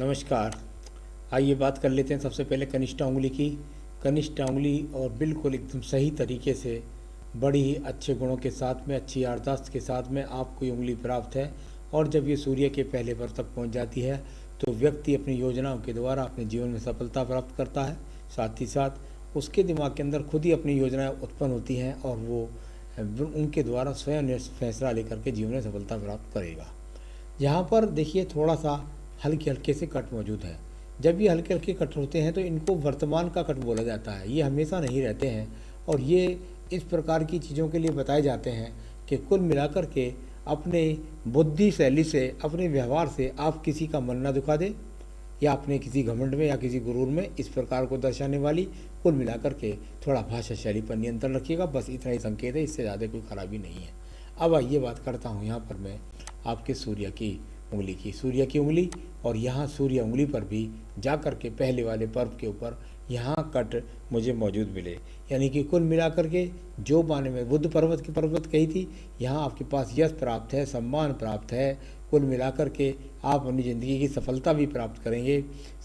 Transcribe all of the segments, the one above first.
नमस्कार। आइए बात कर लेते हैं सबसे पहले कनिष्ठा उंगली की। कनिष्ठा उंगली और बिल्कुल एकदम सही तरीके से बड़ी ही अच्छे गुणों के साथ में, अच्छी याददाश्त के साथ में आपको ये उंगली प्राप्त है। और जब ये सूर्य के पहले पर तक पहुंच जाती है तो व्यक्ति अपनी योजनाओं के द्वारा अपने जीवन में सफलता प्राप्त करता है। साथ ही साथ उसके दिमाग के अंदर खुद ही अपनी योजनाएं उत्पन्न होती हैं और वो उनके द्वारा स्वयं फैसला लेकर के जीवन में सफलता प्राप्त करेगा। यहाँ पर देखिए थोड़ा सा हल्के हल्के से कट मौजूद है। जब ये हल्के हल्के कट होते हैं तो इनको वर्तमान का कट बोला जाता है। ये हमेशा नहीं रहते हैं और ये इस प्रकार की चीज़ों के लिए बताए जाते हैं कि कुल मिलाकर के अपने बुद्धि शैली से, अपने व्यवहार से आप किसी का मन ना दुखा दें या अपने किसी घमंड में या किसी गुरूर में, इस प्रकार को दर्शाने वाली कुल मिलाकर के थोड़ा भाषा शैली पर नियंत्रण रखिएगा। बस इतना ही संकेत है, इससे ज़्यादा कोई खराबी नहीं है। अब आइए बात करता हूँ यहाँ पर मैं आपके सूर्य की उंगली की। सूर्य की उंगली और यहाँ सूर्य उंगली पर भी जा कर के पहले वाले पर्व के ऊपर यहाँ कट मुझे मौजूद मिले। यानी कि कुल मिलाकर के जो माने में बुद्ध पर्वत की पर्वत कही थी, यहाँ आपके पास यश प्राप्त है, सम्मान प्राप्त है। कुल मिलाकर के आप अपनी ज़िंदगी की सफलता भी प्राप्त करेंगे।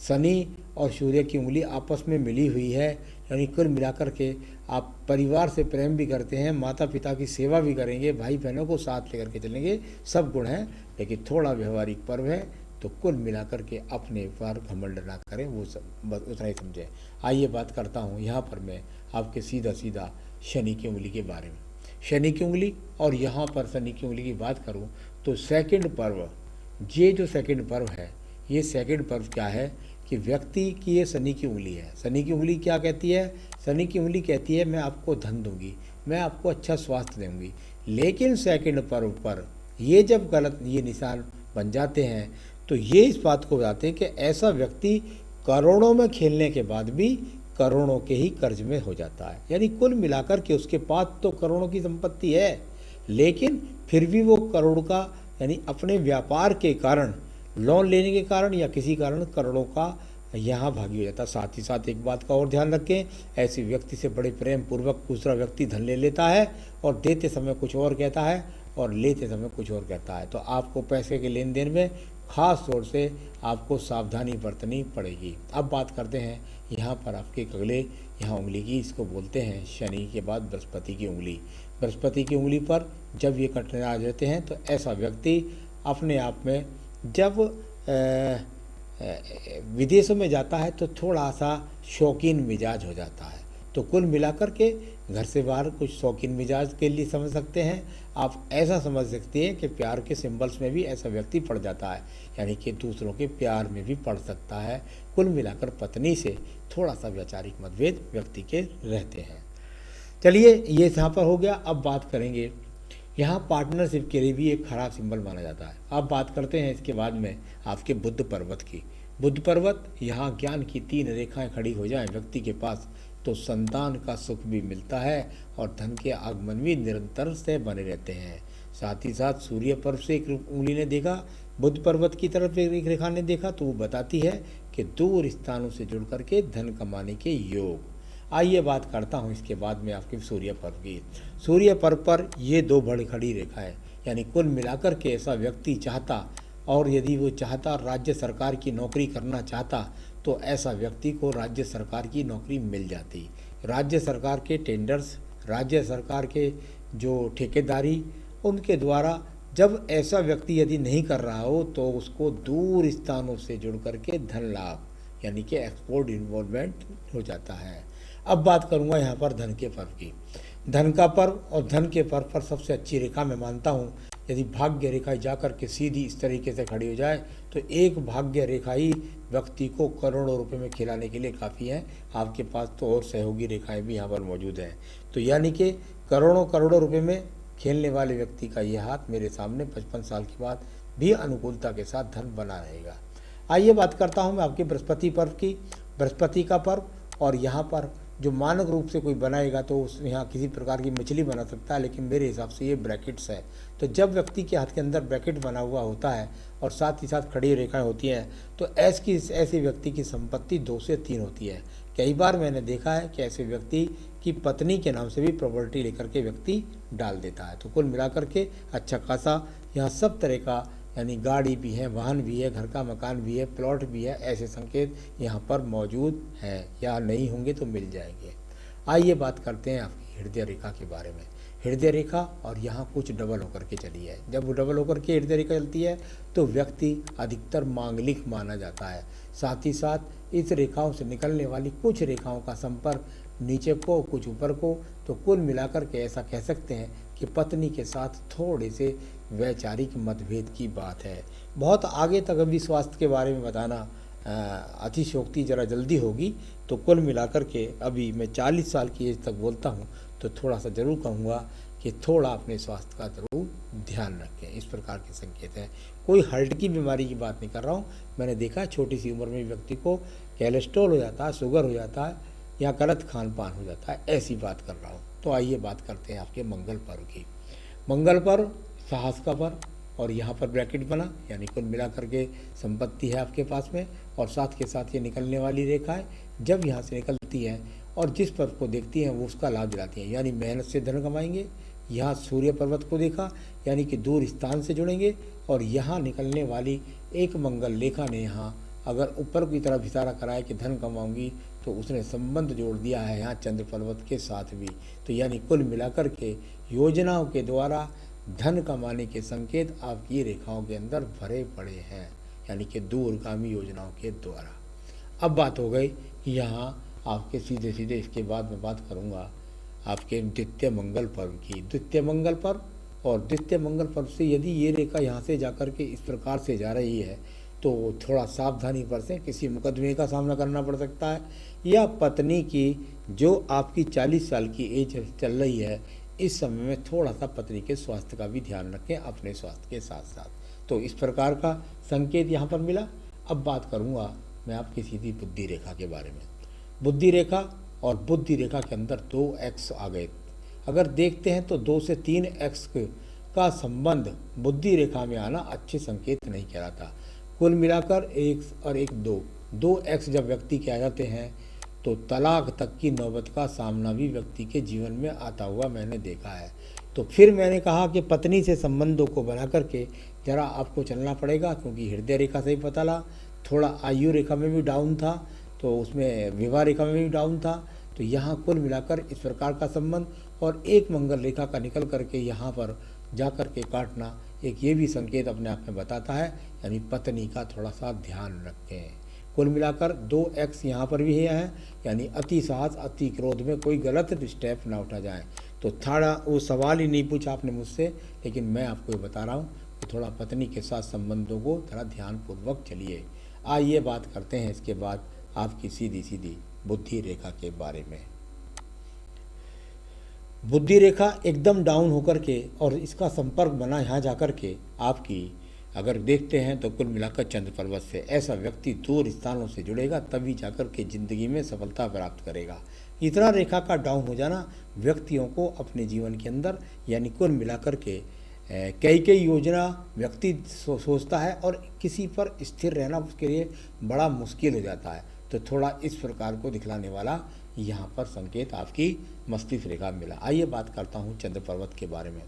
शनि और सूर्य की उंगली आपस में मिली हुई है, यानी कुल मिलाकर के आप परिवार से प्रेम भी करते हैं, माता पिता की सेवा भी करेंगे, भाई बहनों को साथ लेकर के चलेंगे, सब गुण हैं। लेकिन थोड़ा व्यवहारिक पर्व है तो कुल मिलाकर के अपने पर घमंड ना करें, वो सब बस उतना ही समझें। आइए बात करता हूँ यहाँ पर मैं आपके सीधा सीधा शनि की उंगली के बारे में। शनि की उंगली और यहाँ पर शनि की उंगली की बात करूँ तो सेकंड पर्व, ये जो सेकंड पर्व है, ये सेकंड पर्व क्या है कि व्यक्ति की ये शनि की उंगली है। शनि की उंगली क्या कहती है? शनि की उंगली कहती है मैं आपको धन दूंगी, मैं आपको अच्छा स्वास्थ्य दूंगी। लेकिन सेकंड पर्व पर ये जब गलत ये निशान बन जाते हैं तो ये इस बात को बताते हैं कि ऐसा व्यक्ति करोड़ों में खेलने के बाद भी करोड़ों के ही कर्ज में हो जाता है। यानी कुल मिलाकर के उसके पास तो करोड़ों की संपत्ति है, लेकिन फिर भी वो करोड़ का यानी अपने व्यापार के कारण, लोन लेने के कारण या किसी कारण करोड़ों का यहाँ भागी हो जाता है। साथ ही साथ एक बात का और ध्यान रखें, ऐसे व्यक्ति से बड़े प्रेम पूर्वक दूसरा व्यक्ति धन ले लेता है और देते समय कुछ और कहता है और लेते समय कुछ और कहता है। तो आपको पैसे के लेन देन में खास तौर से आपको सावधानी बरतनी पड़ेगी। अब बात करते हैं यहाँ पर आपके अगले यहाँ उंगली की, इसको बोलते हैं शनि के बाद बृहस्पति की उंगली। बृहस्पति की उंगली पर जब ये कटने आ जाते हैं तो ऐसा व्यक्ति अपने आप में जब विदेशों में जाता है तो थोड़ा सा शौकीन मिजाज हो जाता है। तो कुल मिलाकर के घर से बाहर कुछ शौकीन मिजाज के लिए समझ सकते हैं आप। ऐसा समझ सकते हैं कि प्यार के सिंबल्स में भी ऐसा व्यक्ति पड़ जाता है, यानी कि दूसरों के प्यार में भी पड़ सकता है। कुल मिलाकर पत्नी से थोड़ा सा वैचारिक मतभेद व्यक्ति के रहते हैं। चलिए ये यहाँ पर हो गया। अब बात करेंगे यहाँ पार्टनरशिप के लिए भी एक खराब सिंबल माना जाता है। अब बात करते हैं इसके बाद में आपके बुद्ध पर्वत की। बुद्ध पर्वत, यहाँ ज्ञान की 3 रेखाएं खड़ी हो जाएं व्यक्ति के पास तो संतान का सुख भी मिलता है और धन के आगमन भी निरंतर से बने रहते हैं। साथ ही साथ सूर्य पर्व से एक उंगली ने देखा, बुद्ध पर्वत की तरफ एक रेखा ने देखा, तो वो बताती है कि दूर स्थानों से जुड़ करके धन कमाने के योग। आइए बात करता हूँ इसके बाद में आपके सूर्य पर्व की। सूर्य पर्व पर ये 2 बड़ी खड़ी रेखा है, यानी कुल मिलाकर के ऐसा व्यक्ति चाहता, और यदि वो चाहता राज्य सरकार की नौकरी करना चाहता तो ऐसा व्यक्ति को राज्य सरकार की नौकरी मिल जाती। राज्य सरकार के टेंडर्स, राज्य सरकार के जो ठेकेदारी, उनके द्वारा जब ऐसा व्यक्ति यदि नहीं कर रहा हो तो उसको दूर स्थानों से जुड़ करके धन लाभ यानी कि एक्सपोर्ट इन्वॉल्वमेंट हो जाता है। अब बात करूंगा यहाँ पर धन के पर्व की। धन का पर्व और धन के पर्व पर सबसे अच्छी रेखा मैं मानता हूँ, यदि भाग्य रेखा जाकर के सीधी इस तरीके से खड़ी हो जाए तो एक भाग्य रेखा ही व्यक्ति को करोड़ों रुपए में खिलाने के लिए काफ़ी है। आपके पास तो और सहयोगी रेखाएं भी यहाँ पर मौजूद हैं। तो यानी कि करोड़ों करोड़ों रुपए में खेलने वाले व्यक्ति का ये हाथ मेरे सामने 55 साल के बाद भी अनुकूलता के साथ धन बना रहेगा। आइए बात करता हूँ मैं आपके बृहस्पति पर्व की। बृहस्पति का पर्व, और यहाँ पर जो मानक रूप से कोई बनाएगा तो उस यहाँ किसी प्रकार की मछली बना सकता है, लेकिन मेरे हिसाब से ये ब्रैकेट्स है। तो जब व्यक्ति के हाथ के अंदर ब्रैकेट बना हुआ होता है और साथ ही साथ खड़ी रेखाएं होती हैं तो ऐसे व्यक्ति की संपत्ति 2 से 3 होती है। कई बार मैंने देखा है कि ऐसे व्यक्ति की पत्नी के नाम से भी प्रॉपर्टी लेकर के व्यक्ति डाल देता है। तो कुल मिलाकर के अच्छा खासा यहाँ सब तरह का यानी गाड़ी भी है, वाहन भी है, घर का मकान भी है, प्लॉट भी है, ऐसे संकेत यहाँ पर मौजूद हैं या नहीं होंगे तो मिल जाएंगे। आइए बात करते हैं आपकी हृदय रेखा के बारे में। हृदय रेखा और यहाँ कुछ डबल होकर के चली है। जब वो डबल होकर के हृदय रेखा चलती है तो व्यक्ति अधिकतर मांगलिक माना जाता है। साथ ही साथ इस रेखाओं से निकलने वाली कुछ रेखाओं का संपर्क नीचे को, कुछ ऊपर को, तो कुल मिलाकर के ऐसा कह सकते हैं कि पत्नी के साथ थोड़े से वैचारिक मतभेद की बात है। बहुत आगे तक अभी स्वास्थ्य के बारे में बताना अतिशयोक्ति ज़रा जल्दी होगी, तो कुल मिलाकर के अभी मैं 40 साल की एज तक बोलता हूँ तो थोड़ा सा ज़रूर कहूँगा कि थोड़ा अपने स्वास्थ्य का ज़रूर ध्यान रखें। इस प्रकार के संकेत हैं। कोई हार्ट की बीमारी की बात नहीं कर रहा हूँ। मैंने देखा है छोटी सी उम्र में व्यक्ति को कोलेस्ट्रॉल हो जाता है, शुगर हो जाता है या गलत खान पान हो जाता है, ऐसी बात कर रहा हूँ। तो आइए बात करते हैं आपके मंगल पर्व की। मंगल पर्व साहस का पर्व, और यहाँ पर ब्रैकेट बना, यानी कुल मिलाकर के संपत्ति है आपके पास में, और साथ के साथ ये निकलने वाली रेखा है जब यहाँ से निकलती है और जिस पर्व को देखती हैं वो उसका लाभ दिलाती हैं, यानी मेहनत से धन कमाएंगे। यहाँ सूर्य पर्वत को देखा, यानी कि दूर स्थान से जुड़ेंगे, और यहाँ निकलने वाली एक मंगल रेखा ने यहाँ अगर ऊपर की तरफ इशारा कराया कि धन कमाऊंगी, तो उसने संबंध जोड़ दिया है यहाँ चंद्र पर्वत के साथ भी। तो यानी कुल मिलाकर के योजनाओं के द्वारा धन कमाने के संकेत आपकी रेखाओं के अंदर भरे पड़े हैं, यानी कि दूरगामी योजनाओं के द्वारा। अब बात हो गई कि यहाँ आपके सीधे सीधे इसके बाद मैं बात करूँगा आपके द्वितीय मंगल पर्व की। द्वितीय मंगल पर्व और द्वितीय मंगल पर्व से यदि ये रेखा यहाँ से जाकर के इस प्रकार से जा रही है तो थोड़ा सावधानी बरतें, किसी मुकदमे का सामना करना पड़ सकता है, या पत्नी की जो आपकी 40 साल की एज चल रही है, इस समय में थोड़ा सा पत्नी के स्वास्थ्य का भी ध्यान रखें अपने स्वास्थ्य के साथ साथ। तो इस प्रकार का संकेत यहाँ पर मिला। अब बात करूँगा मैं आपकी सीधी बुद्धि रेखा के बारे में। बुद्धि रेखा और बुद्धि रेखा के अंदर 2 एक्स आ गए। अगर देखते हैं तो 2 से 3 एक्स का संबंध बुद्धि रेखा में आना अच्छे संकेत नहीं कहलाता। कुल मिलाकर 1 और 1 2 एक्स जब व्यक्ति के आ जाते हैं तो तलाक तक की नौबत का सामना भी व्यक्ति के जीवन में आता हुआ मैंने देखा है। तो फिर मैंने कहा कि पत्नी से संबंधों को बना करके ज़रा आपको चलना पड़ेगा, क्योंकि हृदय रेखा से ही पता लगा, थोड़ा आयु रेखा में भी डाउन था, तो उसमें विवाह रेखा में भी डाउन था। तो यहाँ कुल मिलाकर इस प्रकार का संबंध और एक मंगल रेखा का निकल करके यहाँ पर जा कर के काटना एक ये भी संकेत अपने आप में बताता है, यानी पत्नी का थोड़ा सा ध्यान रखें। कुल मिलाकर 2 एक्स यहाँ पर भी है, यानी अति साहस अति क्रोध में कोई गलत स्टेप ना उठा जाए। तो थोड़ा वो सवाल ही नहीं पूछा आपने मुझसे, लेकिन मैं आपको ये बता रहा हूँ कि थोड़ा पत्नी के साथ संबंधों को थोड़ा ध्यानपूर्वक चलिए। आइए बात करते हैं इसके बाद आपकी सीधी सीधी बुद्धि रेखा के बारे में। बुद्धि रेखा एकदम डाउन होकर के और इसका संपर्क बना यहाँ जाकर के आपकी अगर देखते हैं तो कुल मिलाकर चंद्र पर्वत से ऐसा व्यक्ति दूर स्थानों से जुड़ेगा, तभी जाकर के ज़िंदगी में सफलता प्राप्त करेगा। इतना रेखा का डाउन हो जाना व्यक्तियों को अपने जीवन के अंदर, यानी कुल मिलाकर के कई योजना व्यक्ति सोचता है और किसी पर स्थिर रहना उसके लिए बड़ा मुश्किल हो जाता है। तो थोड़ा इस प्रकार को दिखलाने वाला यहाँ पर संकेत आपकी मस्तिष्क रेखा मिला। आइए बात करता हूँ चंद्र पर्वत के बारे में।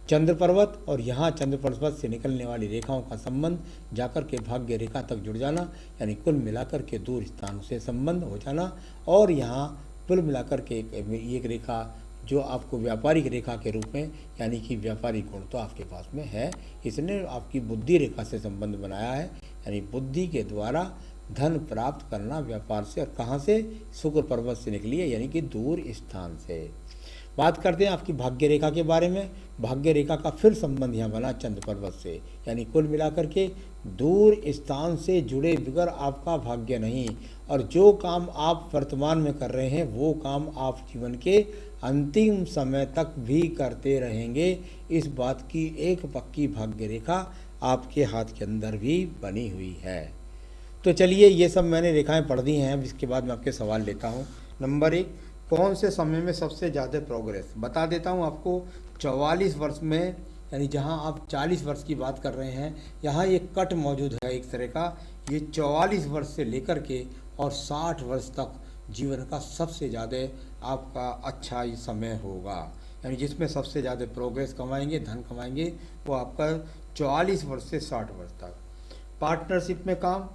चंद्र पर्वत और यहाँ चंद्र पर्वत से निकलने वाली रेखाओं का संबंध जाकर के भाग्य रेखा तक जुड़ जाना, यानी कुल मिलाकर के दूर स्थानों से संबंध हो जाना, और यहाँ कुल मिलाकर के एक रेखा जो आपको व्यापारिक रेखा के रूप में, यानी कि व्यापारिक गुण तो आपके पास में है, इसने आपकी बुद्धि रेखा से संबंध बनाया है, यानी बुद्धि के द्वारा धन प्राप्त करना व्यापार से, और कहाँ से, शुक्र पर्वत से निकली है, यानी कि दूर स्थान से। बात करते हैं आपकी भाग्य रेखा के बारे में। भाग्य रेखा का फिर संबंध यहाँ बना चंद्र पर्वत से, यानी कुल मिलाकर के दूर स्थान से जुड़े बगैर आपका भाग्य नहीं, और जो काम आप वर्तमान में कर रहे हैं वो काम आप जीवन के अंतिम समय तक भी करते रहेंगे। इस बात की एक पक्की भाग्य रेखा आपके हाथ के अंदर भी बनी हुई है। तो चलिए, ये सब मैंने रेखाएं पढ़ दी हैं। इसके बाद मैं आपके सवाल लेता हूँ। नंबर 1, कौन से समय में सबसे ज़्यादा प्रोग्रेस? बता देता हूँ आपको। 44 वर्ष में, यानी जहाँ आप 40 वर्ष की बात कर रहे हैं, यहाँ ये कट मौजूद है एक तरह का। ये 44 वर्ष से लेकर के और 60 वर्ष तक जीवन का सबसे ज़्यादा आपका अच्छा समय होगा, यानी जिसमें सबसे ज़्यादा प्रोग्रेस कमाएंगे, धन कमाएंगे, वो आपका 44 वर्ष से 60 वर्ष तक। पार्टनरशिप में काम,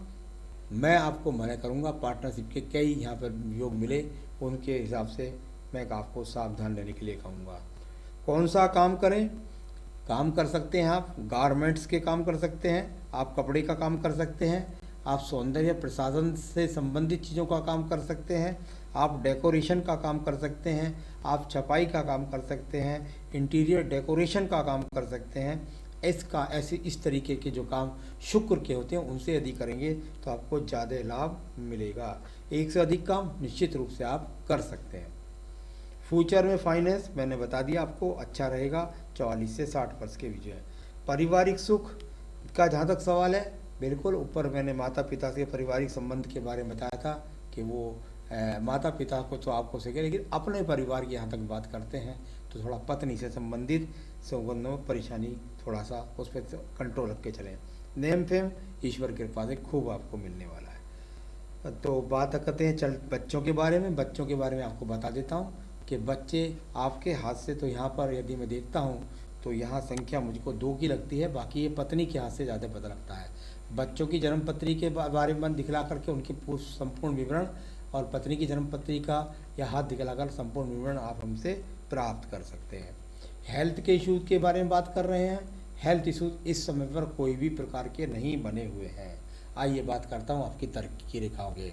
मैं आपको मना करूंगा। पार्टनरशिप के कई यहाँ पर योग मिले, उनके हिसाब से मैं आपको सावधान रहने के लिए कहूँगा। कौन सा काम करें? काम कर सकते हैं आप गारमेंट्स के काम कर सकते हैं, आप कपड़े का काम कर सकते हैं, आप सौंदर्य प्रसाधन से संबंधित चीज़ों का काम कर सकते हैं, आप डेकोरेशन का काम कर सकते हैं, आप छपाई का काम कर सकते हैं, इंटीरियर डेकोरेशन का काम कर सकते हैं। इस तरीके के जो काम शुक्र के होते हैं उनसे यदि करेंगे तो आपको ज़्यादा लाभ मिलेगा। एक से अधिक काम निश्चित रूप से आप कर सकते हैं। फ्यूचर में फाइनेंस मैंने बता दिया आपको अच्छा रहेगा 44 से 60 वर्ष के बीच में। पारिवारिक सुख का जहाँ तक सवाल है, बिल्कुल ऊपर मैंने माता पिता से पारिवारिक संबंध के बारे में बताया था कि वो माता पिता को तो आपको सके, लेकिन अपने परिवार की यहाँ तक बात करते हैं तो थोड़ा पत्नी से संबंधित संबंधों में परेशानी, थोड़ा सा उस पर कंट्रोल रख के चलें। नेम फेम ईश्वर की कृपा से खूब आपको मिलने वाला है। तो बात करते हैं बच्चों के बारे में। बच्चों के बारे में आपको बता देता हूँ कि बच्चे आपके हाथ से, तो यहाँ पर यदि मैं देखता हूँ तो यहाँ संख्या मुझको 2 की लगती है, बाकी ये पत्नी के हाथ से ज़्यादा पता लगता है। बच्चों की जन्म पत्री के बारे में दिखला करके उनके संपूर्ण विवरण और पत्नी की जन्म पत्री का या हाथ दिखलाकर संपूर्ण विवरण आप हमसे प्राप्त कर सकते हैं। हेल्थ के इश्यूज के बारे में बात कर रहे हैं। हेल्थ इश्यूज इस समय पर कोई भी प्रकार के नहीं बने हुए हैं। आइए बात करता हूँ आपकी तरक्की की रेखाओं के।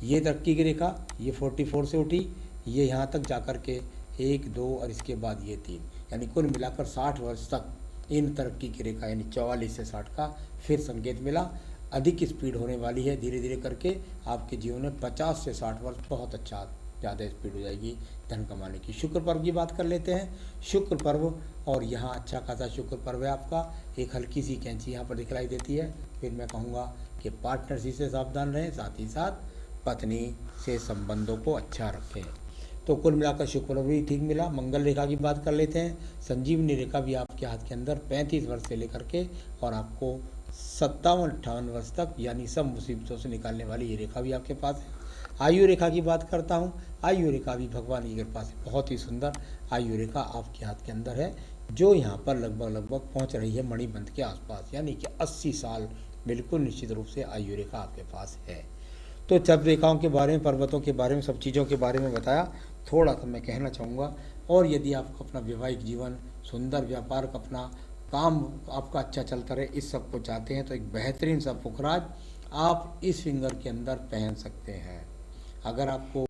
ये तरक्की की रेखा ये 44 से उठी, ये यहाँ तक जाकर के 1, 2 और इसके बाद ये 3, यानी कुल मिलाकर 60 वर्ष तक इन तरक्की की रेखा यानी 44 से 60 का फिर संकेत मिला। अधिक स्पीड होने वाली है, धीरे धीरे करके आपके जीवन में 50 से 60 वर्ष बहुत अच्छा ज़्यादा स्पीड हो जाएगी धन कमाने की। शुक्र पर्व की बात कर लेते हैं। शुक्र पर्व, और यहाँ अच्छा खासा शुक्र पर्व है आपका। एक हल्की सी कैंची यहाँ पर दिखलाई देती है। फिर मैं कहूँगा कि पार्टनरशिप से सावधान रहें, साथ ही साथ पत्नी से संबंधों को अच्छा रखें। तो कुल मिलाकर शुक्र पर्व भी ठीक मिला। मंगल रेखा की बात कर लेते हैं। संजीवनी रेखा भी आपके हाथ के अंदर 35 वर्ष से लेकर के और आपको 57-58 वर्ष तक यानी सब मुसीबतों से निकालने वाली ये रेखा भी आपके पास है। आयु रेखा की बात करता हूँ। आयु रेखा भी भगवान की कृपा से बहुत ही सुंदर आयु रेखा आपके हाथ के अंदर है, जो यहाँ पर लगभग पहुँच रही है मणिबंध के आसपास, यानी कि 80 साल बिल्कुल निश्चित रूप से आयु रेखा आपके पास है। तो जब रेखाओं के बारे में, पर्वतों के बारे में, सब चीज़ों के बारे में बताया, थोड़ा सा मैं कहना चाहूँगा। और यदि आपको अपना वैवाहिक जीवन, सुंदर व्यापार का अपना काम आपका अच्छा चलता रहे, इस सब को चाहते हैं तो एक बेहतरीन सा पुखराज आप इस फिंगर के अंदर पहन सकते हैं। अगर आपको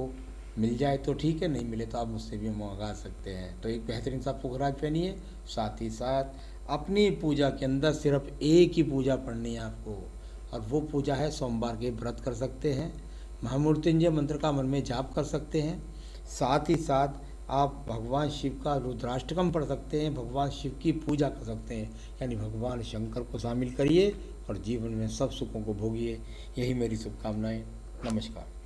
मिल जाए तो ठीक है, नहीं मिले तो आप मुझसे भी मंगा सकते हैं। तो एक बेहतरीन सा पुखराज पहनिए। साथ ही साथ अपनी पूजा के अंदर सिर्फ एक ही पूजा पढ़नी है आपको, और वो पूजा है सोमवार के व्रत कर सकते हैं, महामृत्युंजय मंत्र का मन में जाप कर सकते हैं। साथ ही साथ आप भगवान शिव का रुद्राष्टकम पढ़ सकते हैं, भगवान शिव की पूजा कर सकते हैं, यानी भगवान शंकर को शामिल करिए और जीवन में सब सुखों को भोगिए। यही मेरी शुभकामनाएं। नमस्कार।